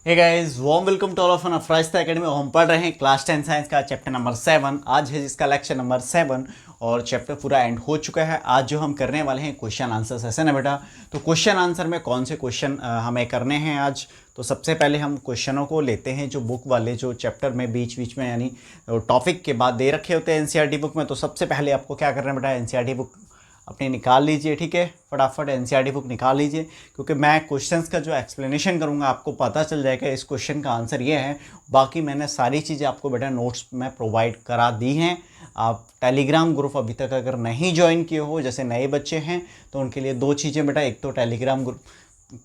Hey guys warm welcome to all of अफ्राइस्ता academy. हम पढ़ रहे हैं क्लास 10 साइंस का चैप्टर नंबर 7। आज है जिसका लेक्चर नंबर 7 और चैप्टर पूरा एंड हो चुका है। आज जो हम करने वाले हैं क्वेश्चन आंसर सेशन है बेटा। तो क्वेश्चन आंसर में कौन से क्वेश्चन हमें करने हैं आज, तो सबसे पहले हम क्वेश्चनों को लेते हैं जो बुक वाले जो चैप्टर में बीच बीच में यानी टॉपिक के बाद दे रखे होते हैं एनसीईआरटी बुक में। तो सबसे पहले आपको क्या करना है बेटा, एनसीईआरटी बुक अपनी निकाल लीजिए। ठीक है, फटाफट एनसीईआरटी बुक निकाल लीजिए, क्योंकि मैं क्वेश्चंस का जो एक्सप्लेनेशन करूंगा आपको पता चल जाएगा इस क्वेश्चन का आंसर ये है। बाकी मैंने सारी चीज़ें आपको बेटा नोट्स में प्रोवाइड करा दी हैं। आप टेलीग्राम ग्रुप अभी तक अगर नहीं ज्वाइन किए हो, जैसे नए बच्चे हैं तो उनके लिए दो चीज़ें बेटा, एक तो टेलीग्राम ग्रुप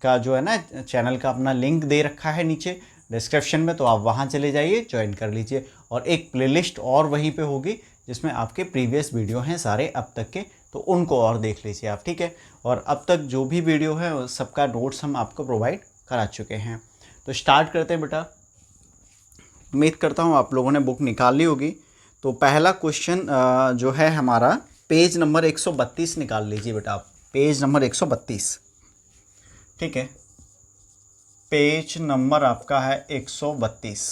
का जो है ना चैनल का अपना लिंक दे रखा है नीचे डिस्क्रिप्शन में, तो आप वहाँ चले जाइए, ज्वाइन कर लीजिए। और एक प्लेलिस्ट और वहीं पे होगी जिसमें आपके प्रीवियस वीडियो हैं सारे अब तक के, तो उनको और देख लीजिए आप। ठीक है, और अब तक जो भी वीडियो है उस सबका नोट्स हम आपको प्रोवाइड करा चुके हैं। तो स्टार्ट करते हैं बेटा। उम्मीद करता हूँ आप लोगों ने बुक निकाल ली होगी। तो पहला क्वेश्चन जो है हमारा पेज नंबर 132 निकाल लीजिए बेटा आप, पेज नंबर 132। ठीक है, पेज नंबर आपका है 132।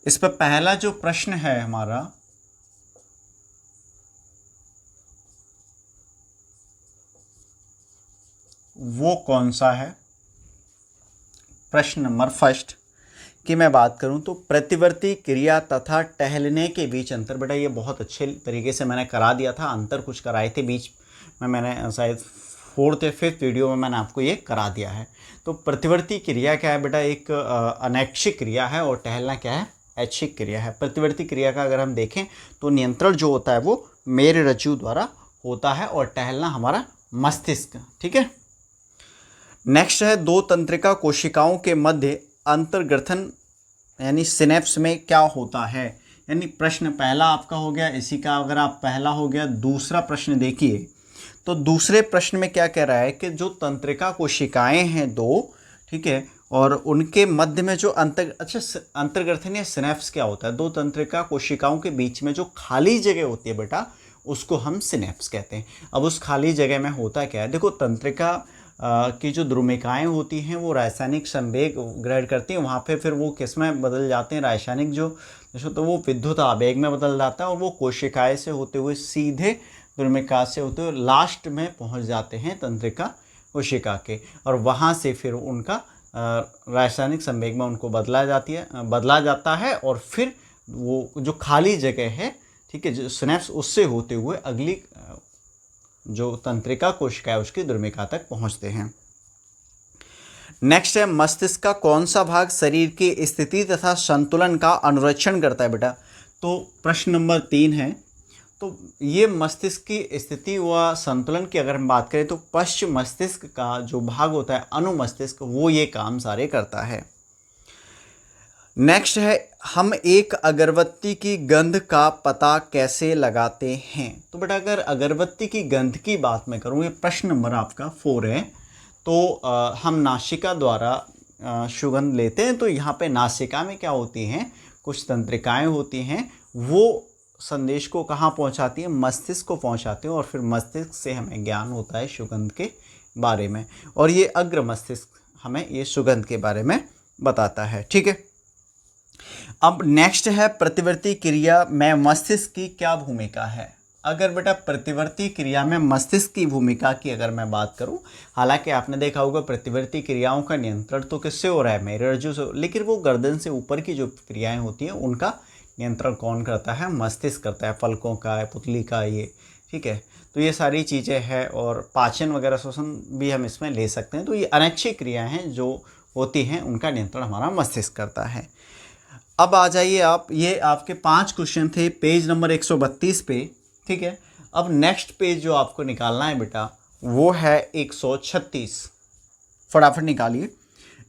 इस पर पहला जो प्रश्न है हमारा, वो कौन सा है? प्रश्न नंबर फर्स्ट की मैं बात करूं तो प्रतिवर्ती क्रिया तथा टहलने के बीच अंतर। बेटा ये बहुत अच्छे तरीके से मैंने करा दिया था, अंतर कुछ कराए थे बीच में, मैंने शायद 4th या 5th वीडियो में मैंने आपको ये करा दिया है। तो प्रतिवर्ती क्रिया क्या है बेटा, एक अनैच्छिक क्रिया है, और टहलना क्या है, ऐच्छिक क्रिया है। प्रतिवर्ती क्रिया का अगर हम देखें तो नियंत्रण जो होता है वो मेरुरज्जु द्वारा होता है, और टहलना हमारा मस्तिष्क। ठीक है, नेक्स्ट है दो तंत्रिका कोशिकाओं के मध्य अंतर्ग्रथन यानी सिनेप्स में क्या होता है। यानी प्रश्न पहला आपका हो गया, इसी का अगर आप पहला हो गया। दूसरा प्रश्न देखिए, तो दूसरे प्रश्न में क्या कह रहा है कि जो तंत्रिका कोशिकाएं हैं दो, ठीक है, और उनके मध्य में जो अंतर्ग्रथन या सिनेप्स क्या होता है। दो तंत्रिका कोशिकाओं के बीच में जो खाली जगह होती है बेटा, उसको हम सिनेप्स कहते हैं। अब उस खाली जगह में होता क्या है, देखो तंत्रिका की जो द्रुमिकाएं होती हैं वो रासायनिक संवेग ग्रहण करती हैं, वहाँ पे फिर वो किस में बदल जाते हैं, रासायनिक जो तो वो विद्युत आवेग में बदल जाता है, और वो कोशिकाएं से होते हुए सीधे द्रुमिका से होते हुए लास्ट में पहुँच जाते हैं तंत्रिका कोशिका के, और वहाँ से फिर उनका रासायनिक संवेग में उनको बदला जाता है, और फिर वो जो खाली जगह है, ठीक है, जो सिनेप्स, उससे होते हुए अगली जो तंत्रिका कोशिका है उसकी द्रुमिका तक पहुंचते हैं। नेक्स्ट है मस्तिष्क का कौन सा भाग शरीर की स्थिति तथा संतुलन का अनुरक्षण करता है बेटा। तो प्रश्न नंबर 3 है, तो ये मस्तिष्क की स्थिति व संतुलन की अगर हम बात करें तो पश्चिम मस्तिष्क का जो भाग होता है अनुमस्तिष्क, वो ये काम सारे करता है। नेक्स्ट है हम एक अगरबत्ती की गंध का पता कैसे लगाते हैं। तो बेटा अगर अगरबत्ती की गंध की बात मैं करूँ, ये प्रश्न नंबर आपका 4 है, तो हम नासिका द्वारा सुगंध लेते हैं। तो यहाँ पे नासिका में क्या होती हैं, कुछ तंत्रिकाएं होती हैं, वो संदेश को कहाँ पहुँचाती हैं, मस्तिष्क को पहुँचाती हैं, और फिर मस्तिष्क से हमें ज्ञान होता है सुगंध के बारे में, और ये अग्र मस्तिष्क हमें ये सुगंध के बारे में बताता है। ठीक है, अब नेक्स्ट है प्रतिवर्ती क्रिया में मस्तिष्क की क्या भूमिका है। अगर बेटा प्रतिवर्ती क्रिया में मस्तिष्क की भूमिका की अगर मैं बात करूं, हालांकि आपने देखा होगा प्रतिवर्ती क्रियाओं का नियंत्रण तो किससे हो रहा है, मेरुरज्जु से, लेकिन वो गर्दन से ऊपर की जो क्रियाएं होती हैं उनका नियंत्रण कौन करता है, मस्तिष्क करता है, फलकों का, पुतली का, ये। ठीक है, तो ये सारी चीज़ें हैं, और पाचन वगैरह श्वसन भी हम इसमें ले सकते हैं। तो ये अनैच्छिक क्रियाएँ हैं जो होती हैं, उनका नियंत्रण हमारा मस्तिष्क करता है। अब आ जाइए आप, ये आपके 5 क्वेश्चन थे पेज नंबर 132 पे। ठीक है, अब नेक्स्ट पेज जो आपको निकालना है बेटा वो है 136। फटाफट निकालिए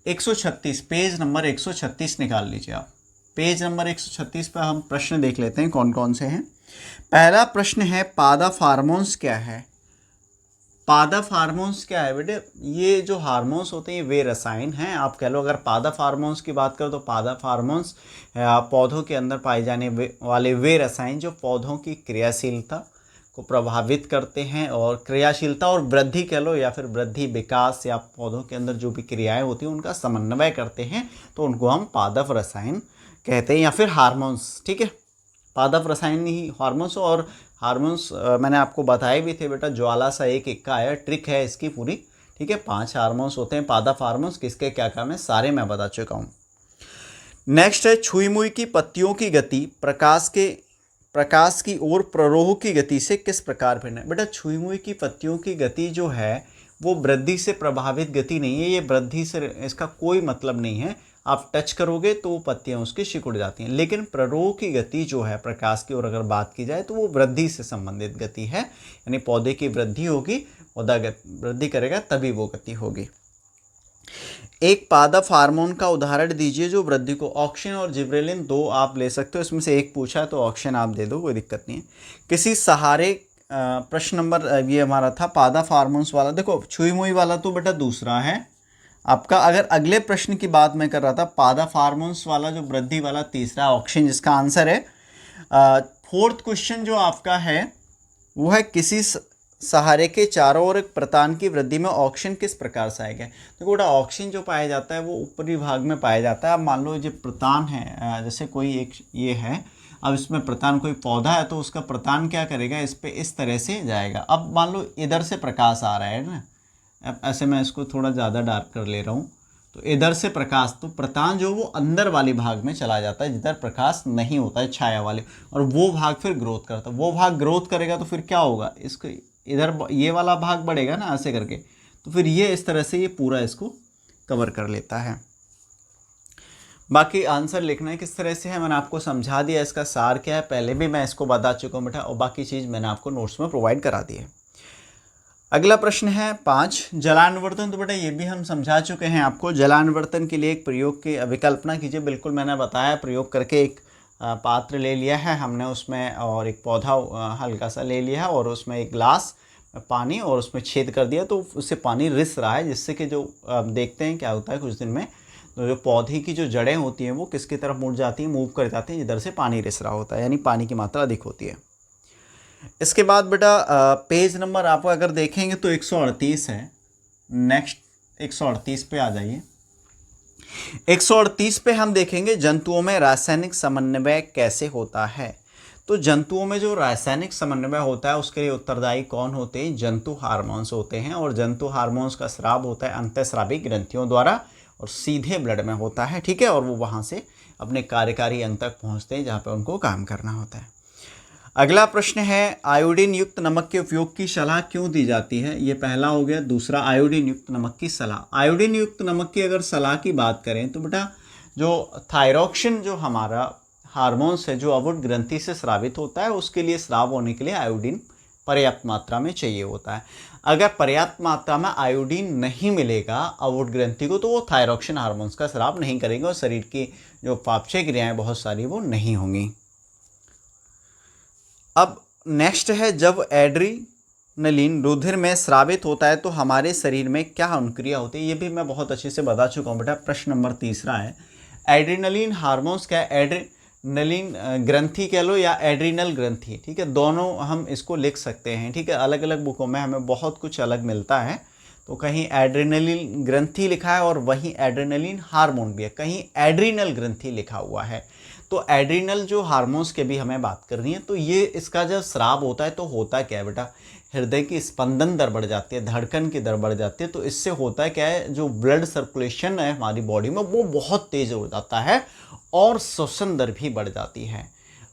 136, पेज नंबर 136 निकाल लीजिए आप। पेज नंबर 136 पर हम प्रश्न देख लेते हैं कौन कौन से हैं। पहला प्रश्न है पादप हार्मोन्स क्या है। पादप हार्मोन्स क्या है बेटे, ये जो हार्मोन्स होते हैं वे रसायन हैं, आप कह लो। अगर पादप हार्मोन्स की बात करो तो पादप हार्मोन्स पौधों के अंदर पाए जाने वाले वे रसायन जो पौधों की क्रियाशीलता को प्रभावित करते हैं और क्रियाशीलता और वृद्धि कह लो या फिर वृद्धि विकास या पौधों के अंदर जो भी क्रियाएं होती हैं उनका समन्वय करते हैं, तो उनको हम पादप रसायन कहते हैं या फिर हार्मोन्स। ठीक है, पादप रसायन ही हार्मोन्स। और हार्मोन्स मैंने आपको बताए भी थे बेटा, ज्वाला सा एक इक्का है, ट्रिक है इसकी पूरी। ठीक है, 5 हार्मोन्स होते हैं पादप हार्मोन्स, किसके क्या काम है सारे मैं बता चुका हूँ। नेक्स्ट है छुई मुई की पत्तियों की गति प्रकाश की ओर प्ररोह की गति से किस प्रकार भिन्न है। बेटा छुई मुई की पत्तियों की गति जो है वो वृद्धि से प्रभावित गति नहीं है, ये वृद्धि से इसका कोई मतलब नहीं है। आप टच करोगे तो वो पत्तियां उसकी सिकुड़ जाती हैं, लेकिन प्ररोह की गति जो है प्रकाश की ओर अगर बात की जाए तो वो वृद्धि से संबंधित गति है, यानी पौधे की वृद्धि होगी, पौधा वृद्धि करेगा तभी वो गति होगी। एक पादप हार्मोन का उदाहरण दीजिए जो वृद्धि को, ऑक्सिन और जिबरेलिन 2 आप ले सकते हो, इसमें से एक पूछा है तो ऑक्सिन आप दे दो, कोई दिक्कत नहीं है। किसी सहारे प्रश्न नंबर ये हमारा था पादप हार्मोन्स वाला। देखो छुई मुई वाला तो बेटा दूसरा है आपका। अगर अगले प्रश्न की बात मैं कर रहा था, पादप हार्मोन्स वाला जो वृद्धि वाला तीसरा ऑक्सिन, जिसका आंसर है 4th क्वेश्चन जो आपका है वो है किसी सहारे के चारों ओर एक प्रतान की वृद्धि में ऑक्सिन किस प्रकार से आएगा। देखो बेटा ऑक्सिन जो पाया जाता है वो ऊपरी भाग में पाया जाता है। अब मान लो जो प्रतान है, जैसे कोई एक ये है, अब इसमें प्रतान कोई पौधा है तो उसका प्रतान क्या करेगा, इस पे इस तरह से जाएगा। अब मान लो इधर से प्रकाश आ रहा है ना, अब ऐसे मैं इसको थोड़ा ज़्यादा डार्क कर ले रहा हूँ, तो इधर से प्रकाश, तो प्रतान जो वो अंदर वाले भाग में चला जाता है जिधर प्रकाश नहीं होता है, छाया वाले, और वो भाग फिर ग्रोथ करता है। वो भाग ग्रोथ करेगा तो फिर क्या होगा, इसको इधर ये वाला भाग बढ़ेगा ना ऐसे करके, तो फिर ये इस तरह से ये पूरा इसको कवर कर लेता है। बाकी आंसर लिखना है किस तरह से है मैंने आपको समझा दिया, इसका सार क्या है पहले भी मैं इसको बता चुका हूँ बेटा, और बाकी चीज़ मैंने आपको नोट्स में प्रोवाइड करा दी है। अगला प्रश्न है 5 जलानुवर्तन। तो बेटा ये भी हम समझा चुके हैं आपको। जलानुवर्तन के लिए एक प्रयोग की विकल्पना कीजिए। बिल्कुल मैंने बताया, प्रयोग करके एक पात्र ले लिया है हमने उसमें, और एक पौधा हल्का सा ले लिया है, और उसमें एक ग्लास पानी और उसमें छेद कर दिया, तो उससे पानी रिस रहा है, जिससे कि जो देखते हैं क्या होता है कुछ दिन में, तो जो पौधे की जो जड़ें होती हैं वो किसकी तरफ मुड़ जाती हैं, मूव कर जाती हैं जिधर से पानी रिस रहा होता है, यानी पानी की मात्रा अधिक होती है। इसके बाद बेटा पेज नंबर आप अगर देखेंगे तो 138 है। नेक्स्ट 138 पे आ जाइए। 138 पे हम देखेंगे जंतुओं में रासायनिक समन्वय कैसे होता है। तो जंतुओं में जो रासायनिक समन्वय होता है उसके लिए उत्तरदायी कौन होते हैं, जंतु हार्मोन्स होते हैं, और जंतु हार्मोन्स का स्राव होता है अंतःस्रावी ग्रंथियों द्वारा और सीधे ब्लड में होता है। ठीक है, और वो वहाँ से अपने कार्यकारी अंग तक पहुँचते हैं जहाँ पर उनको काम करना होता है। अगला प्रश्न है आयोडीन युक्त नमक के उपयोग की सलाह क्यों दी जाती है। ये पहला हो गया। दूसरा आयोडीन युक्त नमक की सलाह। आयोडीन युक्त नमक की अगर सलाह की बात करें तो बेटा जो थायरॉक्सिन जो हमारा हार्मोन्स है जो अवुड ग्रंथि से स्रावित होता है, उसके लिए स्राव होने के लिए आयोडीन पर्याप्त मात्रा में चाहिए होता है। अगर पर्याप्त मात्रा में आयोडीन नहीं मिलेगा अवुड ग्रंथि को तो वो थायरॉक्सिन हार्मोन्स का स्राव नहीं करेंगे और शरीर की जो पाचय क्रियाएं बहुत सारी वो नहीं होंगी। अब नेक्स्ट है जब एड्रीनलिन रुधिर में स्रावित होता है तो हमारे शरीर में क्या अनुक्रिया होती है। ये भी मैं बहुत अच्छे से बता चुका हूँ बेटा। प्रश्न नंबर 3 है एड्रीनलिन हार्मोन्स क्या है। एड्रीनलिन ग्रंथि कह लो या एड्रीनल ग्रंथि, ठीक है, दोनों हम इसको लिख सकते हैं। ठीक है, अलग अलग बुकों में हमें बहुत कुछ अलग मिलता है, तो कहीं एड्रीनलिन ग्रंथि लिखा है और वहीं एड्रीनलिन हार्मोन भी है, कहीं एड्रीनल ग्रंथि लिखा हुआ है। तो एड्रीनल जो हार्मोन्स के भी हमें बात करनी है, तो ये इसका जब स्राव होता है तो होता क्या है बेटा, हृदय की स्पंदन दर बढ़ जाती है, धड़कन की दर बढ़ जाती है। तो इससे होता क्या है, जो ब्लड सर्कुलेशन है हमारी बॉडी में वो बहुत तेज हो जाता है और श्वसन दर भी बढ़ जाती है।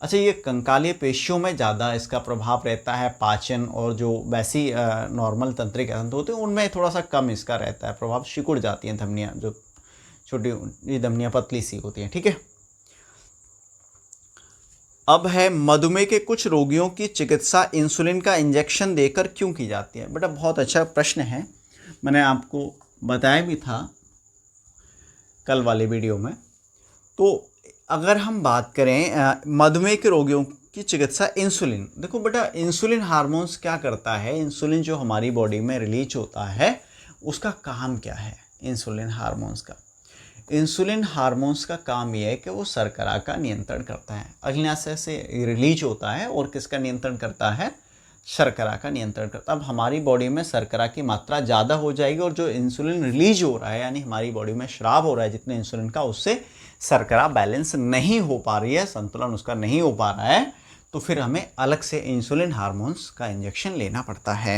अच्छा, ये कंकालीय पेशियों में ज़्यादा इसका प्रभाव रहता है, पाचन और जो वैसी नॉर्मल तंत्रिक तंत्र होते हैं उनमें थोड़ा सा कम इसका रहता है प्रभाव, सिकुड़ जाती हैं धमनियाँ, जो छोटी धमनियाँ पतली सी होती हैं। ठीक है, अब है मधुमेह के कुछ रोगियों की चिकित्सा इंसुलिन का इंजेक्शन देकर क्यों की जाती है। बेटा बहुत अच्छा प्रश्न है, मैंने आपको बताया भी था कल वाले वीडियो में। तो अगर हम बात करें मधुमेह के रोगियों की चिकित्सा इंसुलिन, देखो बेटा इंसुलिन हार्मोन्स क्या करता है, इंसुलिन जो हमारी बॉडी में रिलीज होता है उसका काम क्या है। इंसुलिन हार्मोन्स का, इंसुलिन हार्मोन्स का काम यह है कि वो शर्करा का नियंत्रण करता है, अग्न्याशय से रिलीज होता है और किसका नियंत्रण करता है, शर्करा का नियंत्रण करता है। अब हमारी बॉडी में शर्करा की मात्रा ज़्यादा हो जाएगी और जो इंसुलिन रिलीज हो रहा है, यानी हमारी बॉडी में स्राव हो रहा है जितने इंसुलिन का, उससे शर्करा बैलेंस नहीं हो पा रही है, संतुलन उसका नहीं हो पा रहा है, तो फिर हमें अलग से इंसुलिन हार्मोन्स का इंजेक्शन लेना पड़ता है।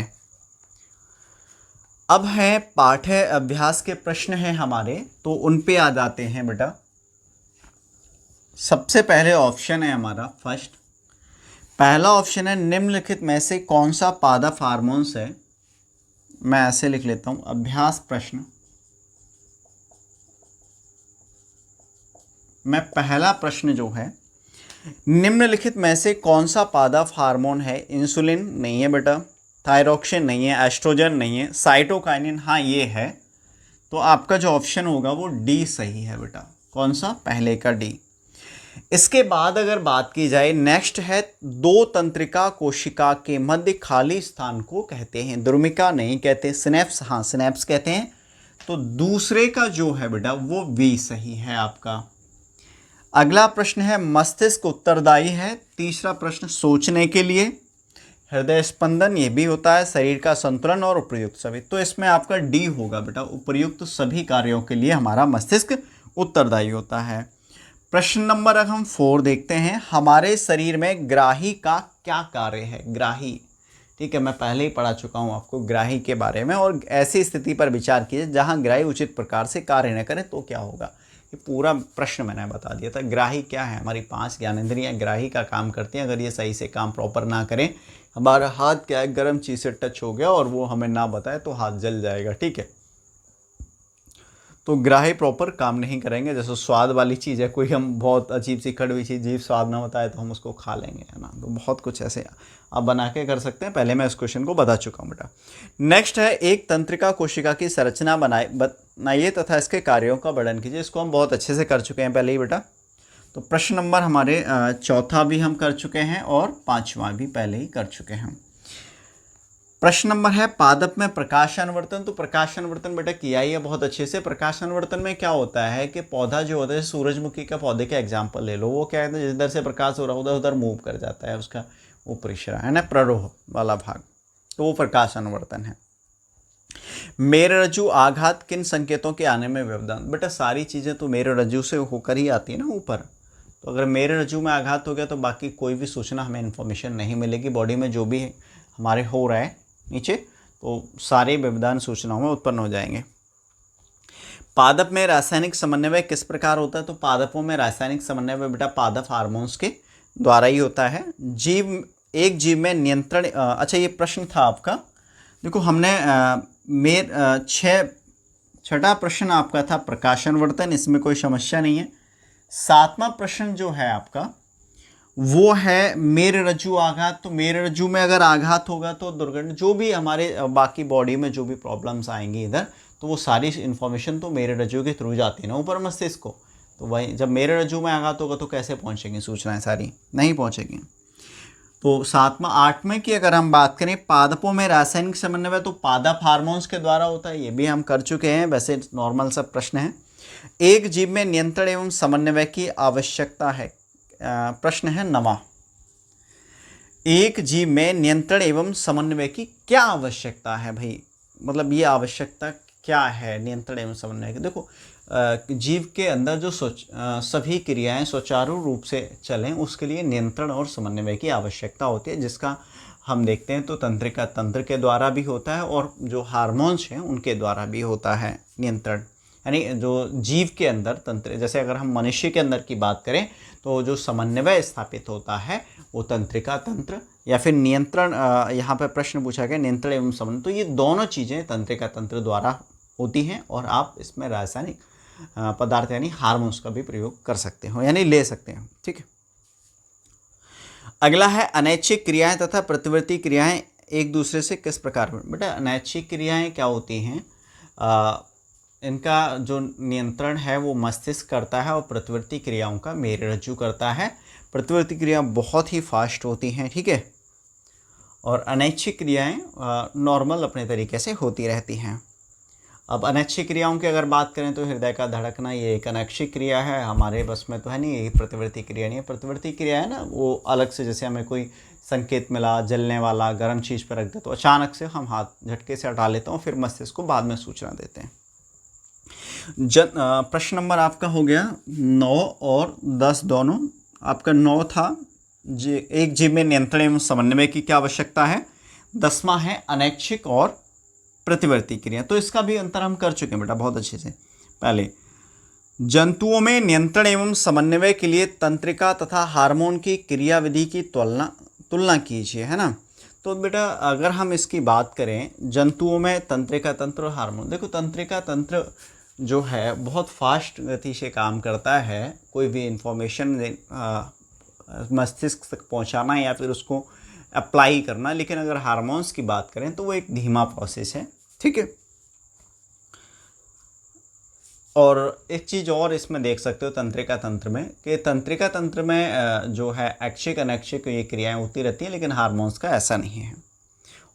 अब है पाठ्य अभ्यास के प्रश्न हैं हमारे, तो उन पे आ जाते हैं बेटा। सबसे पहले ऑप्शन है हमारा फर्स्ट, पहला ऑप्शन है निम्नलिखित में से कौन सा पादप हार्मोन्स है। मैं ऐसे लिख लेता हूं, अभ्यास प्रश्न में पहला प्रश्न जो है, निम्नलिखित में से कौन सा पादप हार्मोन है। इंसुलिन नहीं है बेटा, थायरोक्सिन नहीं है, एस्ट्रोजन नहीं है, साइटोकाइनिन हाँ ये है, तो आपका जो ऑप्शन होगा वो डी सही है बेटा। कौन सा, पहले का डी। इसके बाद अगर बात की जाए, नेक्स्ट है दो तंत्रिका कोशिका के मध्य खाली स्थान को कहते हैं, द्रुमिका नहीं कहते, सिनेप्स, हाँ सिनेप्स कहते हैं, तो दूसरे का जो है बेटा वो बी सही है आपका। अगला प्रश्न है मस्तिष्क उत्तरदायी है। तीसरा प्रश्न सोचने के लिए, हृदय स्पंदन ये भी होता है, शरीर का संतुलन और उपयुक्त सभी, तो इसमें आपका डी होगा बेटा, उपयुक्त सभी कार्यों के लिए हमारा मस्तिष्क उत्तरदायी होता है। प्रश्न नंबर हम 4 देखते हैं, हमारे शरीर में ग्राही का क्या कार्य है। ग्राही, ठीक है, मैं पहले ही पढ़ा चुका हूँ आपको ग्राही के बारे में, और ऐसी स्थिति पर विचार कीजिए जहाँ ग्राही उचित प्रकार से कार्य न करे तो क्या होगा। ये पूरा प्रश्न मैंने बता दिया था। ग्राही क्या है, हमारी 5 ज्ञानेंद्रियाँ ग्राही का काम करती हैं। अगर ये सही से काम प्रॉपर ना करें, हमारा हाथ क्या है, गर्म चीज़ से टच हो गया और वो हमें ना बताए तो हाथ जल जाएगा, ठीक है। तो ग्राही प्रॉपर काम नहीं करेंगे। जैसे स्वाद वाली चीज़ है, कोई हम बहुत अजीब सी कड़वी चीज़, जीभ स्वाद ना बताए तो हम उसको खा लेंगे, है ना। तो बहुत कुछ ऐसे आप बना के कर सकते हैं। पहले मैं इस क्वेश्चन को बता चुका हूँ बेटा। नेक्स्ट है एक तंत्रिका कोशिका की संरचना बनाइए तथा इसके कार्यों का वर्णन कीजिए। इसको हम बहुत अच्छे से कर चुके हैं पहले ही बेटा। तो प्रश्न नंबर हमारे चौथा भी हम कर चुके हैं और 5वां भी पहले ही कर चुके हैं। प्रश्न नंबर है पादप में प्रकाश अनुवर्तन। तो प्रकाश अनुवर्तन बेटा किया ही है बहुत अच्छे से। प्रकाश अनुवर्तन में क्या होता है कि पौधा जो होता है, सूरजमुखी का पौधे का एग्जाम्पल ले लो, वो क्या है, जिधर से प्रकाश हो रहा है उधर उधर मूव कर जाता है, उसका ऊपरी सिरा है ना, प्ररोह वाला भाग, तो वो प्रकाश अनुवर्तन है। मेरुरज्जु आघात किन संकेतों के आने में व्यवधान। बेटा सारी चीज़ें तो मेरुरज्जु से होकर ही आती है ना ऊपर, तो अगर मेरुरज्जु में आघात हो गया तो बाकी कोई भी सूचना हमें इन्फॉर्मेशन नहीं मिलेगी। बॉडी में जो भी हमारे हो रहा है नीचे, तो सारे व्यवधान सूचनाओं में उत्पन्न हो जाएंगे। पादप में रासायनिक समन्वय किस प्रकार होता है। तो पादपों में रासायनिक समन्वय बेटा पादप हार्मोन्स के द्वारा ही होता है। एक जीव में नियंत्रण, अच्छा ये प्रश्न था आपका, देखो हमने छठा प्रश्न आपका था प्रकाशानुवर्तन, इसमें कोई समस्या नहीं है। 7वां प्रश्न जो है आपका वो है मेरुरज्जु आघात। तो मेरुरज्जु में अगर आघात होगा तो दुर्घटना, जो भी हमारे बाकी बॉडी में जो भी प्रॉब्लम्स आएंगी इधर, तो वो सारी इन्फॉर्मेशन तो मेरुरज्जु के थ्रू जाती है ना ऊपर मस्तिष्क को। तो वही जब मेरुरज्जु में आघात होगा तो कैसे पहुंचेंगी सूचनाएं, सारी नहीं पहुंचेंगी। तो 7वां 8वें की अगर हम बात करें, पादपों में रासायनिक समन्वय तो पादप हार्मोन्स के द्वारा होता है, ये भी हम कर चुके हैं, वैसे नॉर्मल सब प्रश्न है। एक जीव में नियंत्रण एवं समन्वय की आवश्यकता है। प्रश्न है 9वां, एक जीव में नियंत्रण एवं समन्वय की क्या आवश्यकता है भाई, मतलब ये आवश्यकता क्या है नियंत्रण एवं समन्वय की। देखो जीव के अंदर जो सभी क्रियाएं सुचारू रूप से चलें उसके लिए नियंत्रण और समन्वय की आवश्यकता होती है, जिसका हम देखते हैं तो तंत्रिका तंत्र के द्वारा भी होता है और जो हार्मोन्स हैं उनके द्वारा भी होता है नियंत्रण। यानी जो जीव के अंदर तंत्र, जैसे अगर हम मनुष्य के अंदर की बात करें तो जो समन्वय स्थापित होता है वो तंत्रिका तंत्र या फिर नियंत्रण, यहाँ पर प्रश्न पूछा गया नियंत्रण एवं समन्वय, तो ये दोनों चीज़ें तंत्रिका तंत्र द्वारा होती हैं और आप इसमें रासायनिक पदार्थ यानी हार्मोन्स का भी प्रयोग कर सकते हो यानी ले सकते हैं, ठीक है। अगला है अनैच्छिक क्रियाएं तथा प्रतिवर्ती क्रियाएं एक दूसरे से किस प्रकार। बेटा अनैच्छिक क्रियाएं क्या होती हैं, इनका जो नियंत्रण है वो मस्तिष्क करता है और प्रतिवर्ती क्रियाओं का मेरुरज्जु करता है। प्रतिवर्ती क्रिया बहुत ही फास्ट होती हैं, ठीक है, और अनैच्छिक क्रियाएं नॉर्मल अपने तरीके से होती रहती हैं। अब अनैच्छिक क्रियाओं की अगर बात करें तो हृदय का धड़कना ये एक अनैच्छिक क्रिया है, हमारे बस में तो है नहीं, ये प्रतिवर्ती क्रिया नहीं है। प्रतिवर्ती क्रिया है ना वो अलग से, जैसे हमें कोई संकेत मिला, जलने वाला, गर्म चीज़ पर रख दे तो अचानक से हम हाथ झटके से हटा लेते हैं और फिर मस्तिष्क को बाद में सूचना देते हैं। प्रश्न नंबर आपका हो गया 9 और 10 दोनों। आपका 9 था एक जीव में नियंत्रण एवं समन्वय की क्या आवश्यकता है। 10वां है अनैच्छिक और प्रतिवर्ती क्रिया। तो इसका भी अंतर हम कर चुके हैं बेटा बहुत अच्छे से। पहले जंतुओं में नियंत्रण एवं समन्वय के लिए तंत्रिका तथा हार्मोन की क्रियाविधि की तुलना कीजिए, है ना। तो बेटा अगर हम इसकी बात करें जंतुओं में तंत्रिका तंत्र और हार्मोन, देखो तंत्रिका तंत्र जो है बहुत फास्ट गति से काम करता है, कोई भी इंफॉर्मेशन मस्तिष्क तक पहुंचाना या फिर उसको अप्लाई करना। लेकिन अगर हार्मोन्स की बात करें तो वो एक धीमा प्रोसेस है, ठीक है। और एक चीज़ और इसमें देख सकते हो तंत्रिका तंत्र में कि तंत्रिका तंत्र में जो है ऐच्छिक अनैच्छिक ये क्रियाएं होती रहती हैं, लेकिन हार्मोन्स का ऐसा नहीं है।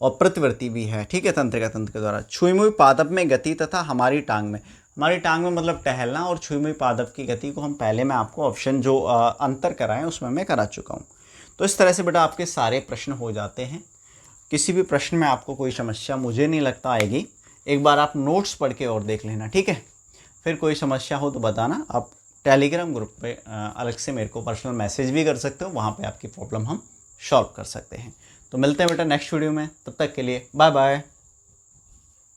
और प्रतिवर्ती भी है, ठीक है, तंत्रिका तंत्र के द्वारा। छुई मुई पादप में गति तथा हमारी टांग में, हमारी टांग में मतलब टहलना, और छुई मुई पादप की गति को हम पहले मैं आपको ऑप्शन जो अंतर कराएं उसमें मैं करा चुका हूँ। तो इस तरह से बेटा आपके सारे प्रश्न हो जाते हैं। किसी भी प्रश्न में आपको कोई समस्या मुझे नहीं लगता आएगी। एक बार आप नोट्स पढ़ के और देख लेना, ठीक है। फिर कोई समस्या हो तो बताना। आप टेलीग्राम ग्रुप पे अलग से मेरे को पर्सनल मैसेज भी कर सकते हो, वहाँ पे आपकी प्रॉब्लम हम सॉल्व कर सकते हैं। तो मिलते हैं बेटा नेक्स्ट वीडियो में, तब तक के लिए बाय बाय।